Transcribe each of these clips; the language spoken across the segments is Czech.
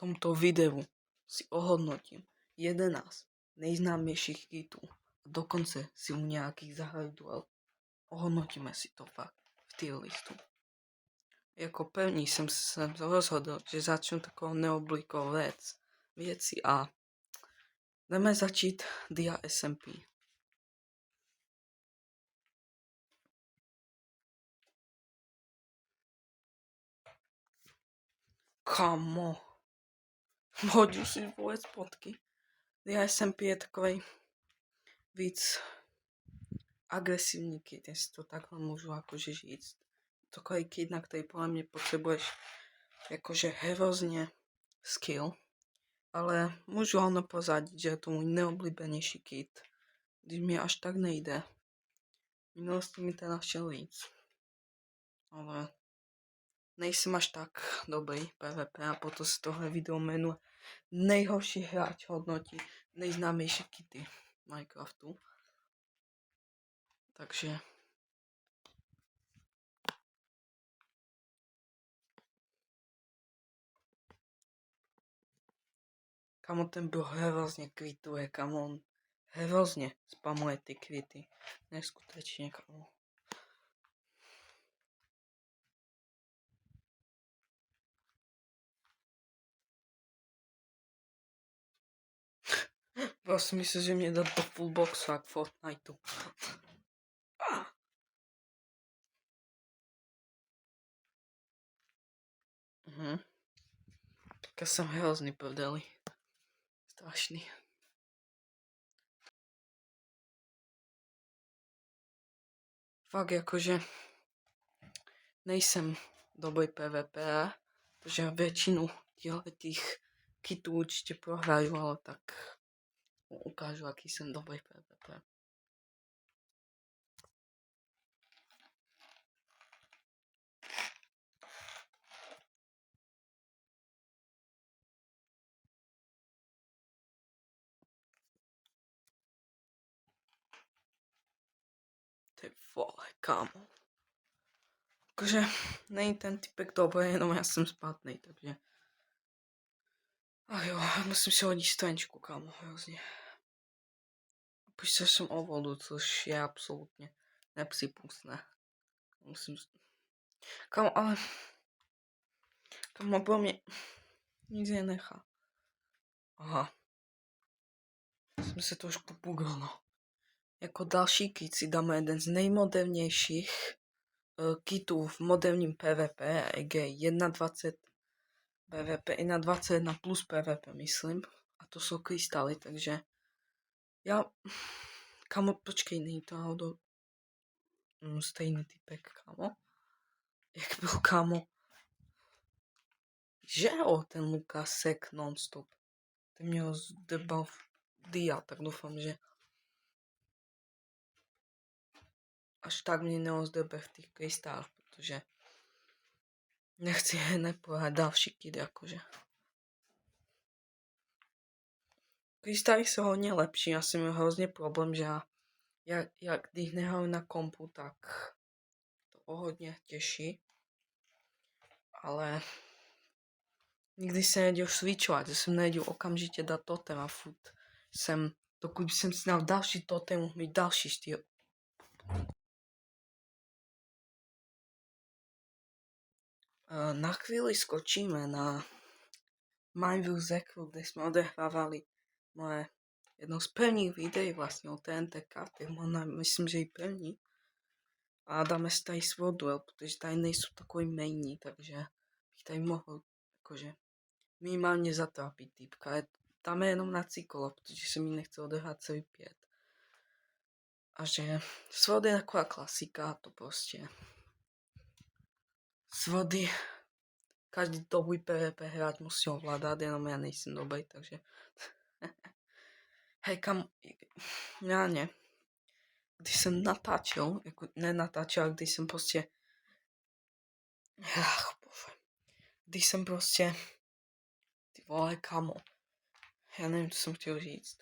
tomto videu si ohodnotím 11 nejznámějších kitů. Dokonce si u nějakých zahraju duel. Ohodnotíme si to fakt v tier listu. Jako první jsem se rozhodl, že začnu takovou neobvyklou věci a jdeme začít Dia SMP. Kamo. Hodil si vůbec potky. Dia SMP je takovej víc agresivní kit, jestli to takhle můžu jakože říct. Takový kit, na který podle mě potřebuješ jakože hrozně skill, ale můžu ho pozadit, že je to můj neoblíbenější kit, když mi až tak nejde. V minulosti mi teda šel víc, ale nejsem až tak dobrý PvP a proto se tohle video jmenuje nejhorší hráč hodnotí nejznámější kity Minecraftu. Takže kamo, ten byl hrozně kvituje, kamo, on hrozně spamuje ty kvity. Neskutečně, kamo. Vlastně myslím, že mě dá do full boxu jak Fortniteu. Tak já jsem hrozný prdeli. Strašný. Fakt jakože nejsem dobrý PvP, protože většinu těch kitů určitě prohraju, ale tak ukážu, jaký jsem dobrý PvP. Ty vole, kámo. Jakože není ten typek dobrý, jenom já jsem špatný, takže... Ach jo, musím si hodit staničku, kámo, hrozně. Přišel jsem o vodu, což je absolutně nepřípustné. Musím... Kámo, ale... Kámo, pro mě... Nic je nechá. Aha. Jsem se trošku bugal, no. Jako další kit si dáme jeden z nejmodernějších kitů v moderním PvP, EG 1.20 PvP, 1.21 plus PvP, myslím. A to jsou krystaly, takže já... Kámo, počkej, není to náhodou stejný typek, kámo? Jak byl, kámo? Že jo, ten Lukasek non-stop. Ten měl debuff Dia, tak doufám, že až tak mě neozdebe v těch krystálech, protože nechci nepohrát další kid, jakože. Krystály jsou hodně lepší, já jsem měl hrozně problém, že jak když nehraju na kompu, tak to o hodně těžší. Ale nikdy se neděl switchovat, že jsem neděl okamžitě dát totem a furt dokud jsem si dal další totem, mohl mít další styl. Na chvíli skočíme na Mineville Zekru, kde jsme odehrávali moje jedno z prvních videí vlastně o TNT kartech, myslím, že i první. A dáme si tady svůj duel, protože tady nejsou takový mainní, takže bych tady mohl jakože minimálně zatrápit týpka. Dáme jenom na cyklo, protože se mi nechce odehrát celý 5. A že svod je taková klasika, to prostě svody každý dobrý PvP hráč musí ovládat, jenom já nejsem dobrý, takže hej, kam, já ne. Když jsem natáčel, jako nenatáčel, když jsem prostě, když jsem prostě, ty vole, kamo, já nevím, co jsem chtěl říct.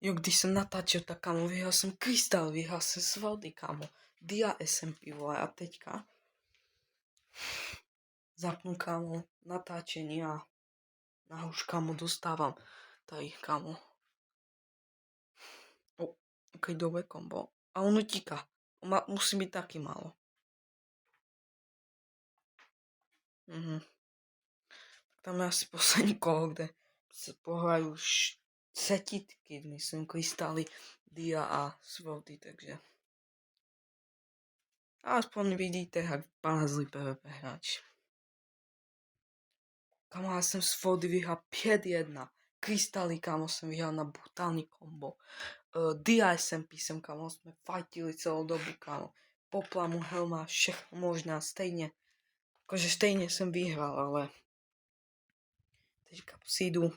Jo, když jsem natáčel, tak kamo, vyhrál jsem krystal, vyhrál jsem z vody, kamo, Dia SMP, vole, a teďka zapnú, kámo, natáčenie a už, kámo, dostávam tady, kámo. Ok, dobre kombo. A on utíka. Musí byť taky málo. Tam je asi poslední kolo, kde se pohrajú setitky, myslím, krystaly, dia a swordy, takže aspoň vidíte, jak vypadá zlý PvP hráč. Kámo, já jsem swordy vyhrál 5-1. Krystaly, kámo, jsem vyhrál na brutální kombo. Dia SMP jsem, kámo, jsme fightili celou dobu, kámo. Poplamu, helma, všechno možná, stejně. Jakože stejně jsem vyhrál, ale teďka přijdu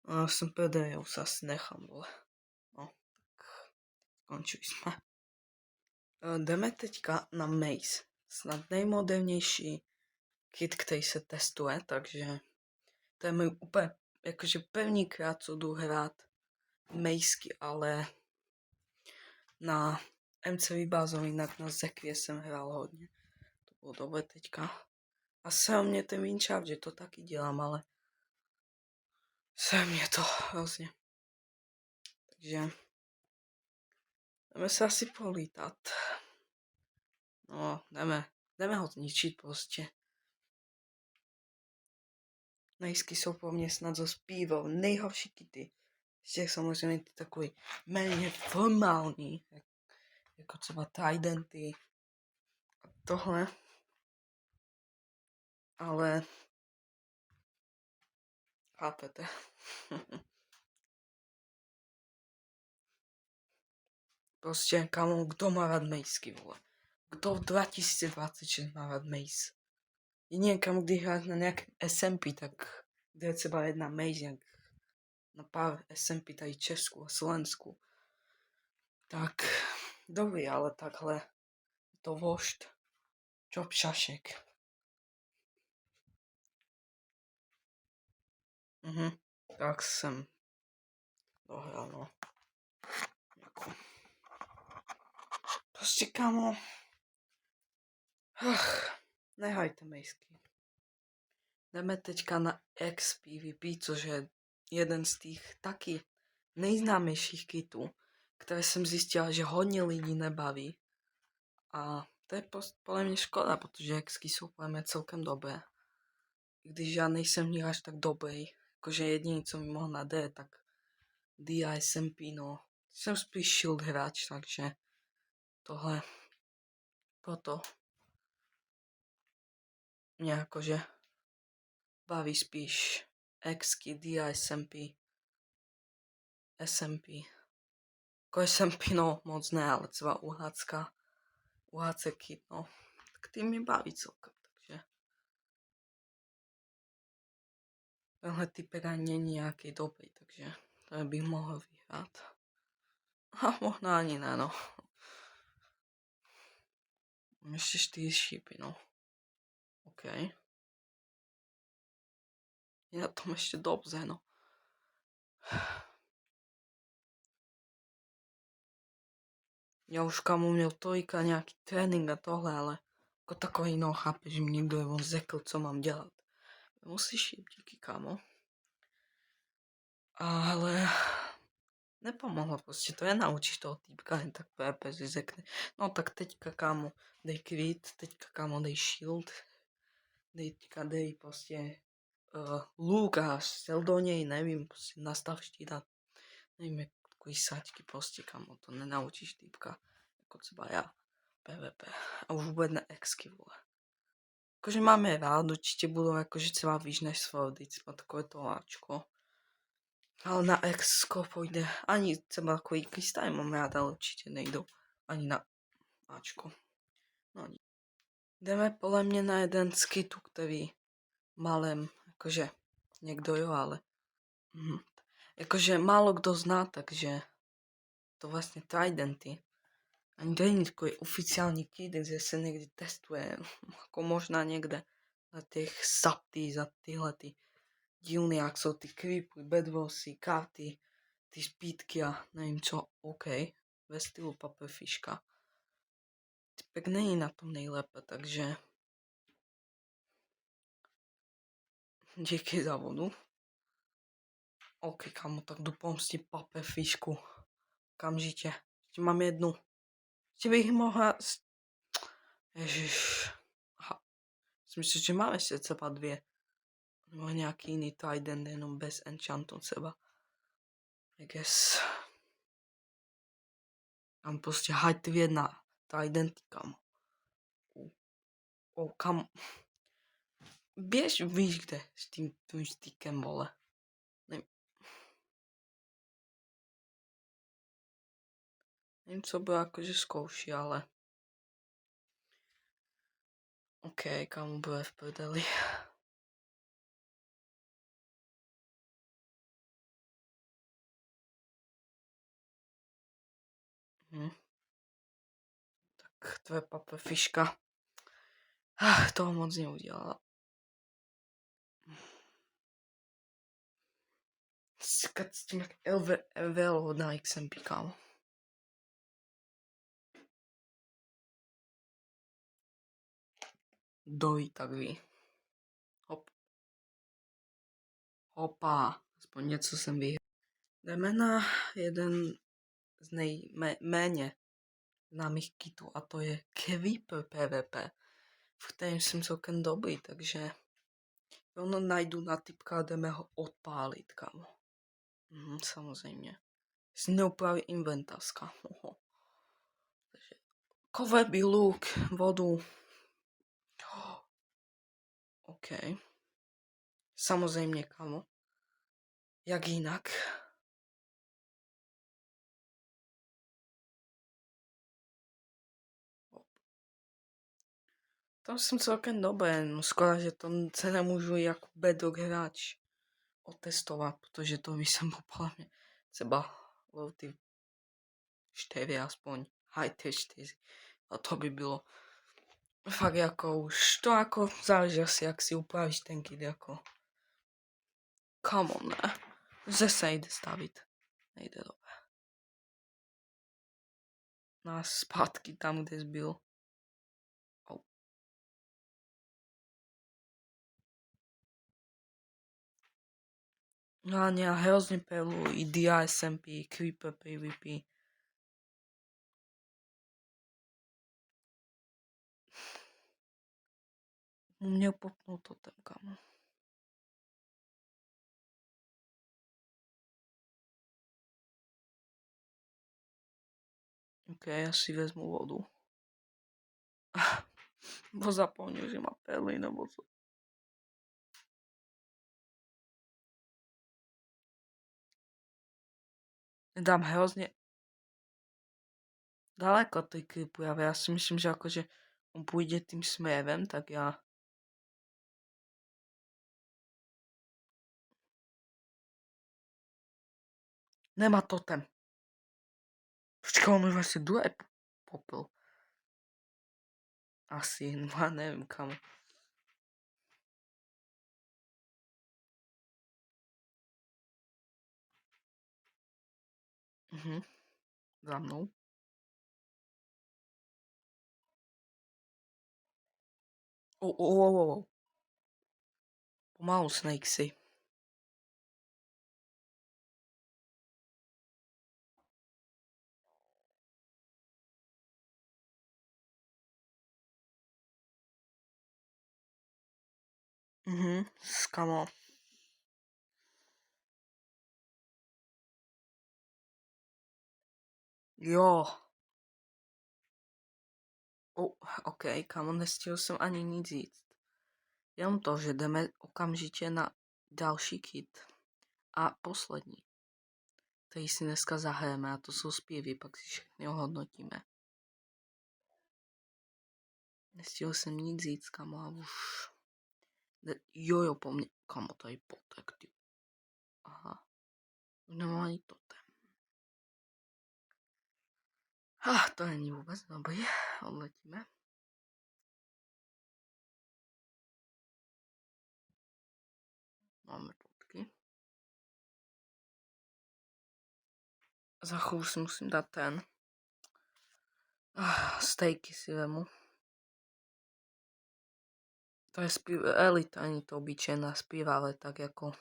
a jsem PD, já už asi nechám, vole. No, tak skončili jsme. Jdeme teďka na Maze. Snad nejmodernější kit, který se testuje, takže to je můj úplně, jakože prvníkrát, co jdu hrát Mazeky, ale na MC Vybázov, jinak na Zekvě jsem hrál hodně. To bylo dobré teďka. A se mě ten Winchard, že to taky dělám, ale se mě to hrozně. Takže jdeme se asi polítat. No, jdeme ho zničit prostě. Nejsky jsou po mně snad zaspíval nejhorší kity. Z těch samozřejmě ty takový méně formální, jako třeba Tridenty a tohle. Ale chápete. Prostě, kámo, kdo má rád Mazeky, vole? Kdo v 2026 má rád Maze? Jedině, kámo, když hrát na nějakém SMP, tak kde je třeba jedna Maze, jak na pár SMP tady v Česku a Slovensku. Tak, dobrý, ale takhle to vošt. Job šašek. Tak jsem dohrál, no. Jako. Prostě, kámo. Nehajte Mazeky. Jdeme teďka na XPVP, což je jeden z těch taky nejznámějších kitů, které jsem zjistil, že hodně lidí nebaví. A to je podle mě škoda, protože Xky jsou podle mě celkem dobré. I když já nejsem v nich až tak dobrý, jakože jediný, co mi mohl na D, tak DI SMP, no. Jsem spíš shield hráč, takže tohle proto mě jakože baví spíš Xky, DI SMP. Jako SMP, no, moc ne, ale třeba UHC kit, no. Tak ty mě baví celkem, takže tenhle typek ani není nějaký dobrý, takže to bych mohl vyhrát. A možná ani ne, no. Mám ještě 4 šípy, no. OK. Je na tom ještě dobře, no. Já už, kámo, měl tolika nějaký trénink a tohle, ale jako takový, no, chápeš, že mi někdo je řekl, co mám dělat. Musíš šíp, díky, kámo. Ale nepomohlo prostě, to je naučíš toho týpka, jen tak PvP si řekne. No tak teďka, kámo, dej crit, teďka, kámo, dej shield, teďka dej prostě luk a střel do něj, nevím, prostě nastav štít a nevím, jak takový sačky prostě, kámo, to nenaučíš týpka, jako třeba já, PvP. A už vůbec na exky, vole. Jakože máme rád, určitě budou jakože třeba víš než swordy, třeba takové to Ačko. Ale na X-ko půjde, ani třeba takový krystály mám rád, ale určitě nejdou ani na Ačko. No, jdeme podle mě na jeden z kitů, který malem, jakože někdo jo, ale jakože málo kdo zná, takže to vlastně Tridenty. Ani to není takový oficiální kit, kde se někdy testuje, jako možná někde na těch sapty, za tyhle ty dílny, jak jsou ty creepy, bedwosy, karty, ty speedky a nevím co, OK, ve stylu Paperfiška. Typek není na tom nejlépe, takže Díky za vodu. OK, kamo, tak jdu pomstit pape fišku. Kamžitě. Ještě mám jednu. Ještě bych mohla... Ježiš. Aha. Myslím, že mám ještě třeba 2. Nebo nějaký jiný trident, jenom bez enchantu třeba. I guess. Tam prostě hajt v jedna tridenty, kamo. Kam... Běž, víš kde, s tím stickem, vole. Nevím, co bylo jakože zkouší, ale... OK, kamo, bude v prdeli. Tak tvoje pape fiška. Toho moc neudělala. Skat s tím jak Elvelo na XMP, kámo. Dojí, tak ví. Hop. Hopa. Aspoň něco jsem vyhrál. Jdeme na jeden z nejméně známých kitů a to je Creeper PvP, v kterém jsem celkem dobrý, takže ono najdu na typka a jdeme ho odpálit, kámo. Samozřejmě. Si neupraví inventář, kámo. Takže kovebý luk, vodu. OK. Samozřejmě, kámo. Jak jinak? Tam jsem celkem dobrý, no skoro, že to se nemůžu jako bedrock hráč otestovat, protože to by jsem podle mě třeba ty 4 aspoň, high 4, a to by bylo fakt jako už, to jako záleží asi, jak si upravíš ten kit, jako come on, ne, že se jde stavit, nejde dobře. Nás zpátky tam, kde jsi byl. Oh. No já hrozně peluji i DSMP, Creeper PvP. Měl popnout totem, kámo. OK, já si vezmu vodu. Bo zapomněl, že má perly nebo co. Dám hrozně daleko ty klipu, já si myslím, že jakože on půjde tím směrem, tak já... Nemá totem. Počkej, on už vlastně druhé popil. Asi, no já nevím kam. Za mnou. Pomalu, Snakesy. Skamo. Jo. OK, kamo, nestihl jsem ani nic říct. Jenom to, že jdeme okamžitě na další kit. A poslední, který si dneska zahrajeme, a to jsou zpěvy, pak si všechny ohodnotíme. Nestihl jsem nic říct, kamo, a už... Jo, po mně. Kamo, tady potek, ty. Aha. Už nemám ani totem. To není vůbec dobrý. Odletíme. Máme potky. Za chvíli si musím dát ten. Stejky si vemu. To je Elita, ani to obyčejná zpíva, ale tak jako...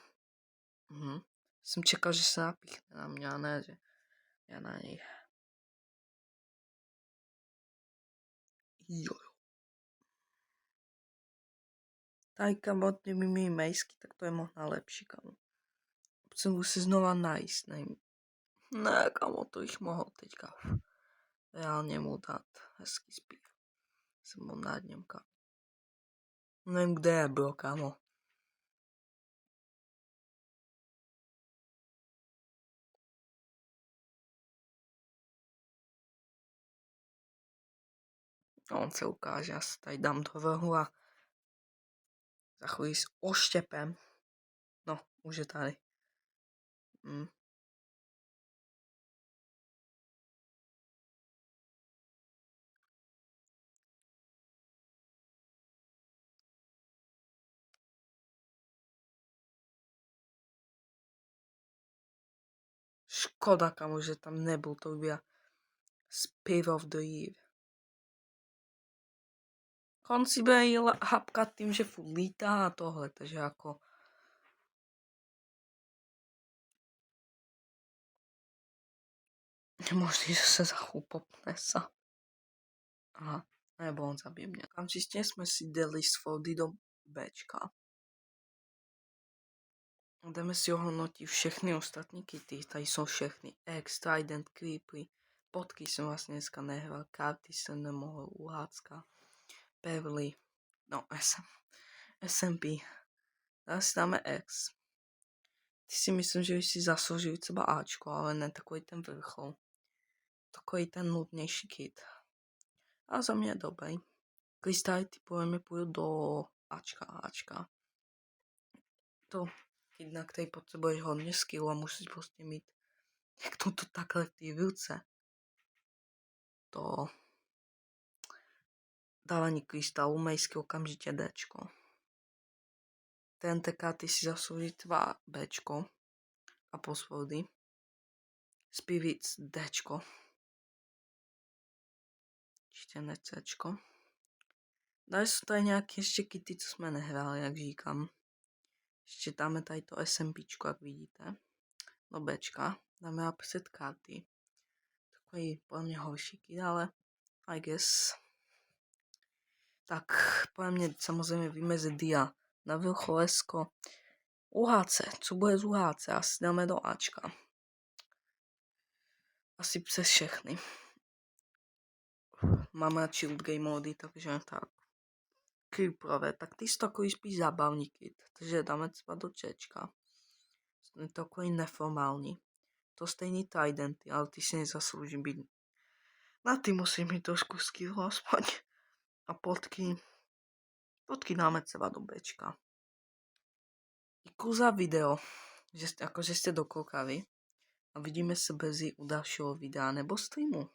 Jsem čekal, že se napichne na mě, a ne, že já na něj. Jo. Tady kamo, ty mi mejsky, tak to je možná lepší, kamo. Potřebuji si znova najít, nevím. Ne, kamo, to jich mohl teďka reálně mu dát hezký zpív. Jsem byl nad něm, kamo. Nevím, kde je byl, kamo. On se ukáže, já si tady dám do vrhu a za chvíli s oštěpem. No, už je tady. Škoda, kamo, že tam nebyl, to by byl Spirit of the Year. On si bude hapkat tím, že furt lítá a tohle, takže jako... Je možný, že se za chvíli popne sa. Aha, nebo on zabije mě. Kamčistě jsme si dali z foldy do Bčka. Jdeme si ohodnotit všechny ostatní kity. Tady jsou všechny. X, Trident, Creepy. Potky jsem vlastně dneska nehrál. Karty jsem nemohl. Uhácka. Beverly. No, SMP. Teraz si dáme X. Ty si myslím, že si zasloužili třeba Ačko, ale ne takový ten vrchol. Takový ten nudnější kit. A za mě je dobrý. Krystaly typujeme půjdu do Ačka. To kit, na který potřebuješ hodně skill a musíš prostě mít jak to takhle v té vilce. To dávání krystalu, mejsky okamžitě Dčko. TNTK ty si zaslouží tvá Bčko a posvody. Spirits Dčko. Ještě ne Cčko. Dále jsou tady nějaké ještě kity, co jsme nehráli, jak říkám. Ještě dáme tady to SMPčko, jak vidíte. Do Bčka. Dáme napřed karty. Takový podle mě horší kit, ale I guess. Tak podle mě samozřejmě vymezit dia na vrcholesko. UHC, co bude z UHC? Asi dáme do Ačka. Asi přes všechny. Máme chill game mody, takže tak. Creeperové, tak ty jsou takový spíš zábavní kit, takže dáme třeba do Ččka. Je takový neformální. To stejný Tridenty, ale ty si nezaslouží být. Na ty musí mít trošku skill aspoň. A potky dáme třeba do Bčka. Děkuji za video, že jste dokoukali a vidíme se brzy u dalšího videa nebo streamu.